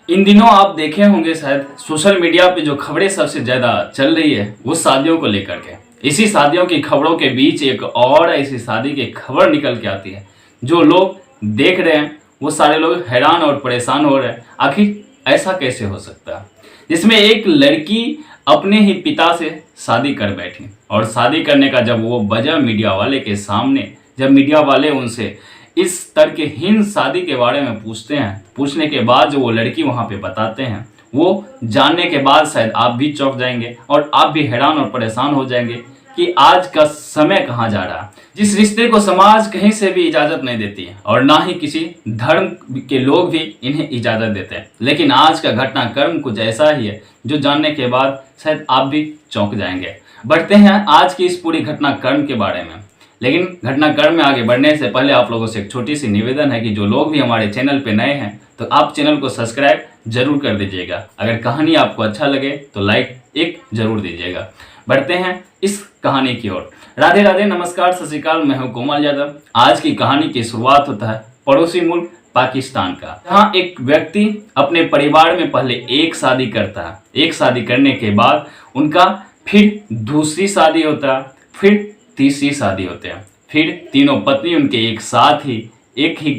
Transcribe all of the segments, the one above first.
इन दिनों आप देखे होंगे शायद सोशल मीडिया पे जो खबरें सबसे ज्यादा चल रही है वो शादियों को लेकर के। इसी शादियों की खबरों के बीच एक और ऐसी शादी की खबर निकल के आती है। जो लोग देख रहे हैं वो सारे लोग हैरान और परेशान हो रहे हैं, आखिर ऐसा कैसे हो सकता है। जिसमें एक लड़की अपने ही पिता से शादी कर बैठी और शादी करने का जब वो बजा मीडिया वाले के सामने, जब मीडिया वाले उनसे इस तर्कहीन शादी के बारे में पूछते हैं, पूछने के बाद जो वो लड़की वहां पे बताते हैं, वो जानने के बाद शायद आप भी चौंक जाएंगे और आप भी हैरान और परेशान हो जाएंगे कि आज का समय कहाँ जा रहा है। जिस रिश्ते को समाज कहीं से भी इजाजत नहीं देती है और ना ही किसी धर्म के लोग भी इन्हें इजाजत देते हैं, लेकिन आज का घटनाक्रम कुछ ऐसा ही है जो जानने के बाद शायद आप भी चौंक जाएंगे। बढ़ते हैं आज की इस पूरी घटनाक्रम के बारे में। लेकिन घटनाक्रम में आगे बढ़ने से पहले आप लोगों से एक छोटी सी निवेदन है कि जो लोग भी हमारे चैनल पे नए हैं तो आप चैनल को सब्सक्राइब जरूर कर दीजिएगा। अगर कहानी आपको अच्छा लगे तो लाइक एक जरूर दीजिएगा। बढ़ते हैं इस कहानी की ओर। राधे राधे, नमस्कार, सत श्री अकाल। मैं हूं कोमल यादव। आज की कहानी की शुरुआत होता है पड़ोसी मुल्क पाकिस्तान का, जहाँ एक व्यक्ति अपने परिवार में पहले एक शादी करता है। एक शादी करने के बाद उनका फिर दूसरी शादी होता है, फिर तीसरी शादी होते हैं, फिर तीनों पत्नी उनके एक साथ ही एक ही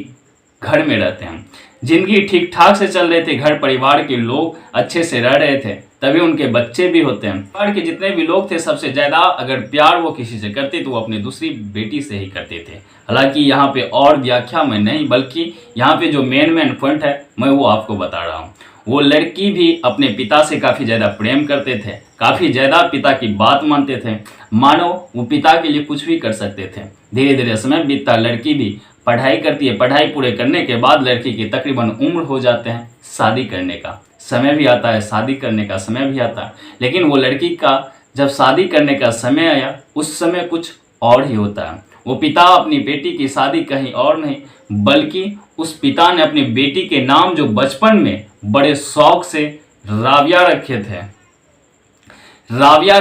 घर में रहते हैं। जिंदगी ठीक ठाक से चल रहे थे, घर परिवार के लोग अच्छे से रह रहे थे, तभी उनके बच्चे भी होते हैं। परिवार के जितने भी लोग थे सबसे ज्यादा अगर प्यार वो किसी से करते तो वो अपनी दूसरी बेटी से ही करते थे। हालांकि यहाँ पे और व्याख्या में नहीं, बल्कि यहाँ पे जो मेन पॉइंट है मैं वो आपको बता रहा हूँ। वो लड़की भी अपने पिता से काफ़ी ज़्यादा प्रेम करते थे, काफ़ी ज़्यादा पिता की बात मानते थे, मानो वो पिता के लिए कुछ भी कर सकते थे। धीरे धीरे समय बीतता, लड़की भी पढ़ाई करती है। पढ़ाई पूरे करने के बाद लड़की की तकरीबन उम्र हो जाते हैं, शादी करने का समय भी आता है, शादी करने का समय भी आता है। लेकिन वो लड़की का जब शादी करने का समय आया उस समय कुछ और ही होता है। वो पिता अपनी बेटी की शादी कहीं और नहीं बल्कि उस पिता ने अपनी बेटी के नाम जो बचपन में बड़े शौक से राबिया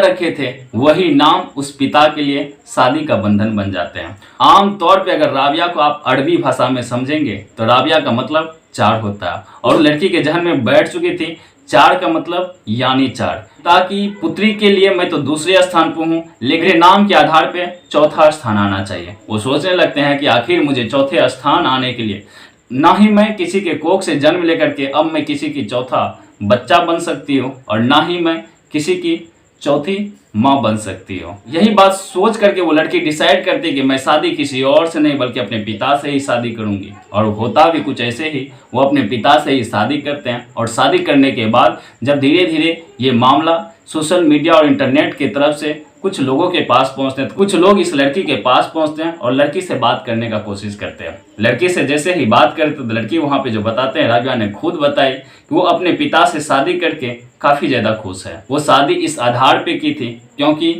रखे थे वही नाम उस पिता के लिए शादी का बंधन बन जाते हैं। आम तौर पे अगर राबिया को आप अरबी भाषा में समझेंगे तो राबिया का मतलब चार होता है और लड़की के जहन में बैठ चुकी थी चार का मतलब यानी चार। ताकि पुत्री के लिए मैं तो दूसरे स्थान पर हूँ, लेकिन नाम के आधार पे चौथा स्थान आना चाहिए। वो सोचने लगते हैं कि आखिर मुझे चौथे स्थान आने के लिए ना ही मैं किसी के कोख से जन्म लेकर के अब मैं किसी की चौथा बच्चा बन सकती हूँ और ना ही मैं किसी की चौथी माँ बन सकती हूँ। यही बात सोच करके वो लड़की डिसाइड करती है कि मैं शादी किसी और से नहीं बल्कि अपने पिता से ही शादी करूंगी। और होता भी कुछ ऐसे ही, वो अपने पिता से ही शादी करते हैं। और शादी करने के बाद जब धीरे धीरे ये मामला सोशल मीडिया और इंटरनेट की तरफ से कुछ लोगों के पास पहुंचते हैं, कुछ लोग इस लड़की के पास पहुंचते हैं और लड़की से बात करने का कोशिश करते हैं। लड़की से जैसे ही बात करते तो लड़की वहां पे जो बताते हैं, राबिया ने खुद बताई कि वो अपने पिता से शादी करके काफी ज्यादा खुश है। वो शादी इस आधार पे की थी क्योंकि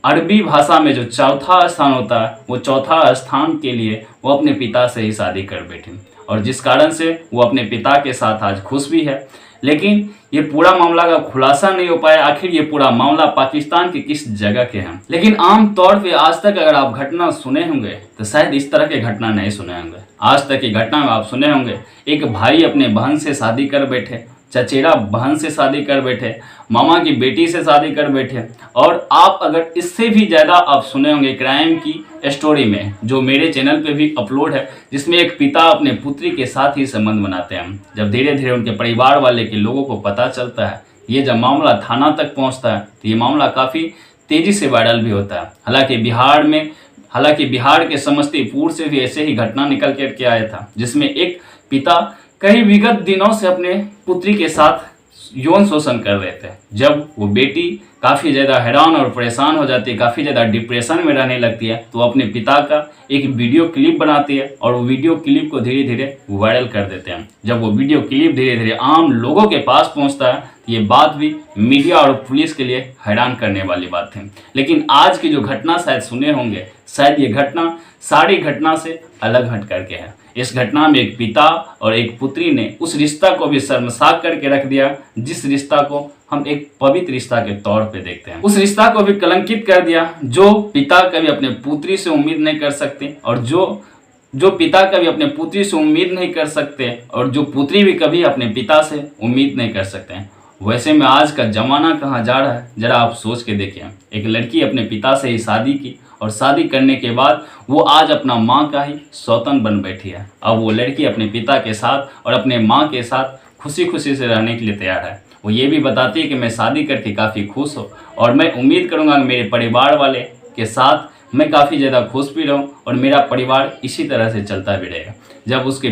अरबी भाषा में जो चौथा स्थान होता है वो चौथा स्थान के लिए वो अपने पिता से ही शादी कर बैठी और जिस कारण से वो अपने पिता के साथ आज खुश भी है। लेकिन ये पूरा मामला का खुलासा नहीं हो पाया, आखिर ये पूरा मामला पाकिस्तान के किस जगह के हैं। लेकिन आम तौर पे आज तक अगर आप घटना सुने होंगे तो शायद इस तरह के घटना नहीं सुने होंगे। आज तक की घटना में आप सुने होंगे एक भाई अपने बहन से शादी कर बैठे, चचेरा बहन से शादी कर बैठे, मामा की बेटी से शादी कर बैठे। और आप अगर इससे भी ज़्यादा आप सुने होंगे क्राइम की स्टोरी में जो मेरे चैनल पे भी अपलोड है, जिसमें एक पिता अपने पुत्री के साथ ही संबंध बनाते हैं। जब धीरे धीरे उनके परिवार वाले के लोगों को पता चलता है, ये जब मामला थाना तक पहुंचता है तो ये मामला काफ़ी तेज़ी से वायरल भी होता है। हालांकि बिहार के समस्तीपुर से भी ऐसे ही घटना निकल के आया था, जिसमें एक पिता कई विगत दिनों से अपने पुत्री के साथ यौन शोषण कर रहे थे। जब वो बेटी काफ़ी ज़्यादा हैरान और परेशान हो जाती है, काफ़ी ज़्यादा डिप्रेशन में रहने लगती है, तो अपने पिता का एक वीडियो क्लिप बनाती है और वो वीडियो क्लिप को धीरे धीरे वायरल कर देते हैं। जब वो वीडियो क्लिप धीरे धीरे आम लोगों के पास पहुंचता है तो ये बात भी मीडिया और पुलिस के लिए हैरान करने वाली बात थी। लेकिन आज की जो घटना शायद सुने होंगे, शायद ये घटना सारी घटना से अलग हट करके है। इस घटना में एक पिता और एक पुत्री ने उस रिश्ता को भी शर्मसार करके रख दिया जिस रिश्ता को हम एक पवित्र रिश्ता के तौर पे देखते हैं। उस रिश्ता को भी कलंकित कर दिया जो पिता कभी अपने पुत्री से उम्मीद नहीं कर सकते और जो जो पिता कभी अपने पुत्री से उम्मीद नहीं कर सकते और जो पुत्री भी कभी अपने पिता से उम्मीद नहीं कर सकते हैं। वैसे में आज का ज़माना कहाँ जा रहा है, ज़रा आप सोच के देखिए। एक लड़की अपने पिता से ही शादी की और शादी करने के बाद वो आज अपना माँ का ही सौतन बन बैठी है। अब वो लड़की अपने पिता के साथ और अपने माँ के साथ खुशी खुशी से रहने के लिए तैयार है। वो ये भी बताती है कि मैं शादी करके काफ़ी खुश हूँ और मैं उम्मीद करूँगा कि मेरे परिवार वाले के साथ मैं काफ़ी ज़्यादा खुश भी रहूँ और मेरा परिवार इसी तरह से चलता भी रहेगा। जब उसके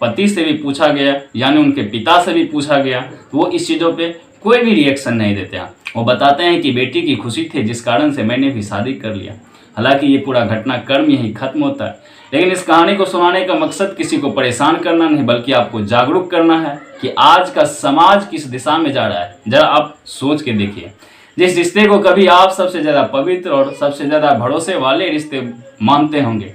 पति से भी पूछा गया, यानी उनके पिता से भी पूछा गया, तो वो इस चीज़ों पे कोई भी रिएक्शन नहीं देते हैं। वो बताते हैं कि बेटी की खुशी थी जिस कारण से मैंने भी शादी कर लिया। हालांकि ये पूरा घटनाक्रम यहीं खत्म होता है, लेकिन इस कहानी को सुनाने का मकसद किसी को परेशान करना नहीं बल्कि आपको जागरूक करना है कि आज का समाज किस दिशा में जा रहा है। जरा आप सोच के देखिए। जिस रिश्ते को कभी आप सबसे ज़्यादा पवित्र और सबसे ज़्यादा भरोसे वाले रिश्ते मानते होंगे,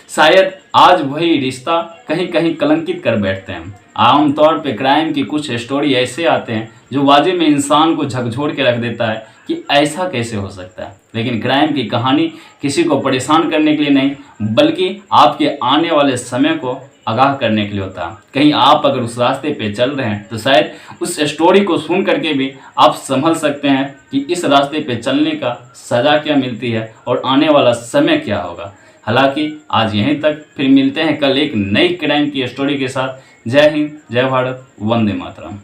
शायद आज वही रिश्ता कहीं कहीं कलंकित कर बैठते हैं। आमतौर पे क्राइम की कुछ स्टोरी ऐसे आते हैं जो वाजे में इंसान को झकझोर के रख देता है कि ऐसा कैसे हो सकता है। लेकिन क्राइम की कहानी किसी को परेशान करने के लिए नहीं बल्कि आपके आने वाले समय को आगाह करने के लिए होता है। कहीं आप अगर उस रास्ते पे चल रहे हैं तो शायद उस स्टोरी को सुन करके भी आप समझ सकते हैं कि इस रास्ते पे चलने का सज़ा क्या मिलती है और आने वाला समय क्या होगा। हालांकि आज यहीं तक, फिर मिलते हैं कल एक नई क्राइम की स्टोरी के साथ। जय हिंद, जय भारत, वंदे मातरम।